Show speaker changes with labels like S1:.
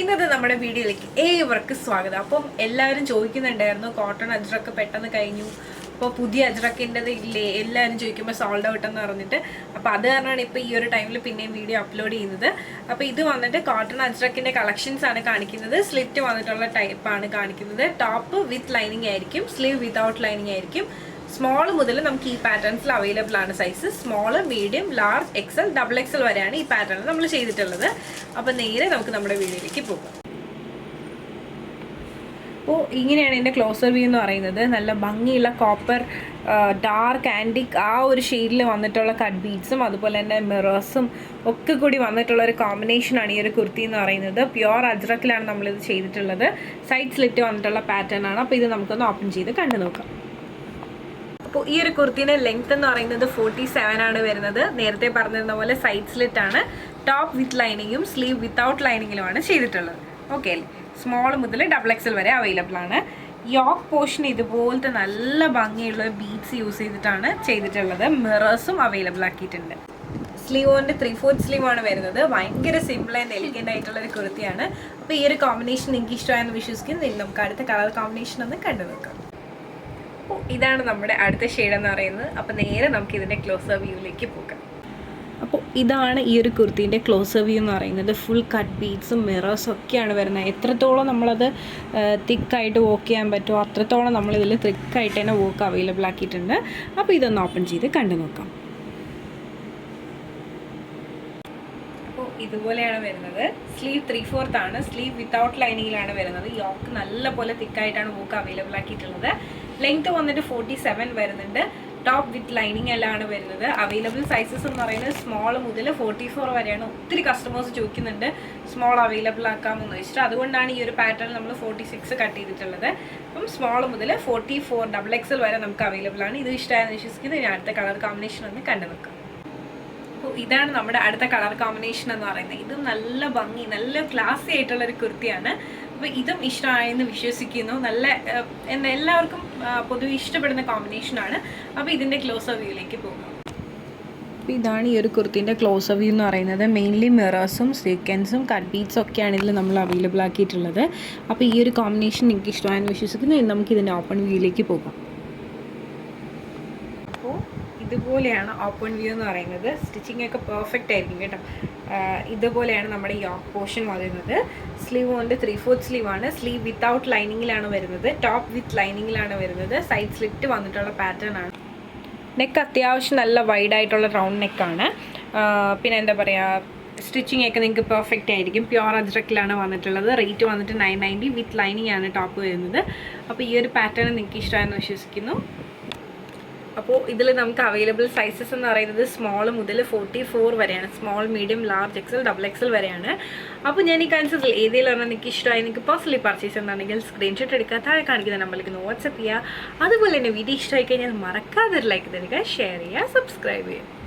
S1: ഇന്നത്തെ നമ്മുടെ വീഡിയോയിലേക്ക് ഏവർക്ക് സ്വാഗതം. അപ്പം എല്ലാവരും ചോദിക്കുന്നുണ്ടായിരുന്നു കോട്ടൺ അജ്രക്ക് പെട്ടെന്ന് കഴിഞ്ഞു, അപ്പോൾ പുതിയ അജ്രക്കിൻ്റെത് ഇല്ലേ, എല്ലാവരും ചോദിക്കുമ്പോൾ സോൾഡ് ഔട്ട് എന്ന് പറഞ്ഞിട്ട്. അപ്പോൾ അത് കാരണമാണ് ഇപ്പോൾ ഈ ഒരു ടൈമിൽ പിന്നെയും വീഡിയോ അപ്ലോഡ് ചെയ്യുന്നത്. അപ്പോൾ ഇത് വന്നിട്ട് കോട്ടൺ അജ്രക്കിൻ്റെ കളക്ഷൻസ് ആണ് കാണിക്കുന്നത്. സ്ലിറ്റ് വന്നിട്ടുള്ള ടൈപ്പാണ് കാണിക്കുന്നത്. ടോപ്പ് വിത്ത് ലൈനിങ് ആയിരിക്കും, സ്ലീവ് വിതൗട്ട് ലൈനിങ് ആയിരിക്കും. സ്മോൾ മുതൽ നമുക്ക് ഈ പാറ്റേൺസിൽ അവൈലബിൾ ആണ് size. Small, medium, large, XL, double XL വരെയാണ് ഈ പാറ്റേൺ നമ്മൾ ചെയ്തിട്ടുള്ളത്. അപ്പോൾ നേരെ നമുക്ക് നമ്മുടെ വീഡിയോയിലേക്ക് പോകാം. അപ്പോൾ ഇങ്ങനെയാണ് ഇതിൻ്റെ ക്ലോസർ വ്യൂ എന്ന് പറയുന്നത്. നല്ല ഭംഗിയുള്ള കോപ്പർ ഡാർക്ക് ആൻറ്റിക് ആ ഒരു ഷെയ്ഡിൽ വന്നിട്ടുള്ള കട്ട് ബീഡ്സും അതുപോലെ തന്നെ മിറേഴ്സും ഒക്കെ കൂടി വന്നിട്ടുള്ള ഒരു കോമ്പിനേഷനാണ് ഈ ഒരു കുർത്തി എന്ന് പറയുന്നത്. പ്യുവർ അജ്രക്കിലാണ് നമ്മളിത് ചെയ്തിട്ടുള്ളത്. സൈഡ് സ്ലിറ്റ് വന്നിട്ടുള്ള പാറ്റേൺ ആണ്. അപ്പോൾ ഇത് നമുക്കൊന്ന് ഓപ്പൺ ചെയ്ത് കണ്ടു നോക്കാം. അപ്പോൾ ഈ ഒരു കുർത്തിൻ്റെ ലെങ്ത് എന്ന് പറയുന്നത് 47 ആണ് വരുന്നത്. നേരത്തെ പറഞ്ഞിരുന്ന പോലെ സൈഡ് സ്ലിറ്റ് ആണ്. ടോപ്പ് വിത്ത് ലൈനിങ്ങും സ്ലീവ് വിത്തൗട്ട് ലൈനിങ്ങിലുമാണ് ചെയ്തിട്ടുള്ളത്. ഓക്കെ അല്ലേ? സ്മോൾ മുതൽ ഡബിൾ എക്സൽ വരെ അവൈലബിൾ ആണ്. യോക്ക് പോർഷൻ ഇതുപോലത്തെ നല്ല ഭംഗിയുള്ള ബീഡ്സ് യൂസ് ചെയ്തിട്ടാണ് ചെയ്തിട്ടുള്ളത്. മിറേഴ്സും അവൈലബിൾ ആക്കിയിട്ടുണ്ട്. സ്ലീവ് കൊണ്ട് 3/4 സ്ലീവാണ് വരുന്നത്. ഭയങ്കര സിമ്പിൾ ആൻഡ് എലിഗൻ്റ് ആയിട്ടുള്ള ഒരു കുർത്തിയാണ്. അപ്പോൾ ഈ ഒരു കോമ്പിനേഷൻ നിങ്ങൾക്ക് ഇഷ്ടമായെന്ന് വിശ്വസിക്കുന്നു. നമുക്ക് അടുത്ത കളർ കോമ്പിനേഷൻ ഒന്ന് കണ്ടു നോക്കാം. അപ്പോൾ ഇതാണ് നമ്മുടെ അടുത്ത ഷെയ്ഡ് എന്ന് പറയുന്നത്. അപ്പോൾ നേരെ നമുക്ക് ഇതിൻ്റെ ക്ലോസർ വ്യൂവിലേക്ക് പോകാം. അപ്പോൾ ഇതാണ് ഈ ഒരു കുർത്തീൻ്റെ ക്ലോസർ വ്യൂ എന്ന് പറയുന്നത്. ഫുൾ കട്ട് ബീഡ്സും മിറേഴ്സും ഒക്കെയാണ് വരുന്നത്. എത്രത്തോളം നമ്മളത് തിക്കായിട്ട് വോക്ക് ചെയ്യാൻ പറ്റുമോ അത്രത്തോളം നമ്മളിതിൽ തിക്കായിട്ട് തന്നെ വോക്ക് അവൈലബിൾ ആക്കിയിട്ടുണ്ട്. അപ്പോൾ ഇതൊന്ന് ഓപ്പൺ ചെയ്ത് കണ്ടു നോക്കാം. ഇതുപോലെയാണ് വരുന്നത്. സ്ലീവ് 3/4 ആണ്. സ്ലീവ് വിത്തൗട്ട് ലൈനിങ്ങിലാണ് വരുന്നത്. യോക്ക് നല്ല പോലെ തിക്കായിട്ടാണ് വോക്ക് അവൈലബിൾ ആക്കിയിട്ടുള്ളത്. ലെങ്ത് വന്നിട്ട് 47 വരുന്നുണ്ട്. ടോപ്പ് വിത്ത് ലൈനിങ് എല്ലാമാണ് വരുന്നത്. അവൈലബിൾ സൈസസ് എന്ന് പറയുന്നത് സ്മോൾ മുതൽ 44 വരെയാണ്. ഒത്തിരി കസ്റ്റമേഴ്സ് ചോദിക്കുന്നുണ്ട് സ്മോൾ അവൈലബിൾ ആക്കാമെന്ന് വെച്ചിട്ട്. അതുകൊണ്ടാണ് ഈ ഒരു പാറ്റേൺ നമ്മൾ 46 കട്ട് ചെയ്തിട്ടുള്ളത്. അപ്പം സ്മോൾ മുതൽ 44 ഡബിൾ എക്സൽ വരെ നമുക്ക് അവൈലബിൾ ആണ്. ഇത് ഇഷ്ടമായെന്ന് വിശ്വസിക്കുന്നത്. ഇനി അടുത്ത കളർ കോമ്പിനേഷൻ ഒന്ന് കണ്ടു നോക്കാം. അപ്പോൾ ഇതാണ് നമ്മുടെ അടുത്ത കളർ കോമ്പിനേഷൻ എന്ന് പറയുന്നത്. ഇതും നല്ല ഭംഗി, നല്ല ക്ലാസി ആയിട്ടുള്ളൊരു കുർത്തിയാണ്. അപ്പോൾ ഇതും ഇഷ്ടമായെന്ന് വിശ്വസിക്കുന്നു. നല്ല എല്ലാവർക്കും പൊതുവെ ഇഷ്ടപ്പെടുന്ന കോമ്പിനേഷനാണ്. അപ്പോൾ ഇതിൻ്റെ ക്ലോസർ വ്യൂയിലേക്ക് പോകാം. അപ്പോൾ ഇതാണ് ഈ ഒരു കുർത്തിൻ്റെ ക്ലോസർ വ്യൂ എന്ന് പറയുന്നത്. മെയിൻലി മിറേഴ്സും സീക്വൻസും കട്ട് ബീഡ്സും ഒക്കെയാണ് ഇതിൽ നമ്മൾ അവൈലബിൾ ആക്കിയിട്ടുള്ളത്. അപ്പോൾ ഈ ഒരു കോമ്പിനേഷൻ നിങ്ങൾക്ക് ഇഷ്ടമായെന്ന് വിശ്വസിക്കുന്നു. നമുക്ക് ഇതിൻ്റെ ഓപ്പൺ വ്യൂയിലേക്ക് പോകാം. ഇതുപോലെയാണ് ഓപ്പൺ വ്യൂ എന്ന് പറയുന്നത്. സ്റ്റിച്ചിങ് ഒക്കെ പെർഫെക്റ്റ് ആയിരിക്കും കേട്ടോ. ഇതുപോലെയാണ് നമ്മുടെ യോക്ക് പോർഷൻ വരുന്നത്. സ്ലീവ് കൊണ്ട് 3/4 സ്ലീവാണ്. സ്ലീവ് വിത്തൗട്ട് ലൈനിങ്ങിലാണ് വരുന്നത്. ടോപ്പ് വിത്ത് ലൈനിങ്ങിലാണ് വരുന്നത്. സൈഡ് സ്ലിറ്റ് വന്നിട്ടുള്ള പാറ്റേൺ ആണ്. നെക്ക് അത്യാവശ്യം നല്ല വൈഡായിട്ടുള്ള റൗണ്ട് നെക്കാണ്. പിന്നെ എന്താ പറയുക, സ്റ്റിച്ചിങ് ഒക്കെ നിങ്ങൾക്ക് പെർഫെക്റ്റ് ആയിരിക്കും. പ്യുവർ അജ്രക്കിലാണ് വന്നിട്ടുള്ളത്. റേറ്റ് വന്നിട്ട് 990 വിത്ത് ലൈനിങ് ആണ് ടോപ്പ് വരുന്നത്. അപ്പോൾ ഈ ഒരു പാറ്റേൺ നിങ്ങൾക്ക് ഇഷ്ടമായെന്ന് വിശ്വസിക്കുന്നു. അപ്പോൾ ഇതിൽ നമുക്ക് അവൈലബിൾ സൈസസ് എന്ന് പറയുന്നത് സ്മോൾ മുതൽ 44 വരെയാണ്. Small, medium, large, XL, double XL വരെയാണ്. അപ്പോൾ ഞാൻ ഈ കാണിച്ചതിൽ ഏതെങ്കിലും പറഞ്ഞാൽ നിങ്ങൾക്ക് ഇഷ്ടമായി നിങ്ങൾക്ക് പേഴ്സണലി പർച്ചേസ് ചെയ്യുന്നുണ്ടെങ്കിൽ സ്ക്രീൻഷോട്ട് എടുക്കുക, താഴെ കാണിക്കുന്ന നമ്പറിലേക്ക് വാട്സപ്പ് ചെയ്യുക. അതുപോലെ തന്നെ വീഡിയോ ഇഷ്ടമായി കഴിഞ്ഞാൽ മറക്കാതെ ലൈക്ക് തരിക, ഷെയർ ചെയ്യുക, സബ്സ്ക്രൈബ് ചെയ്യുക.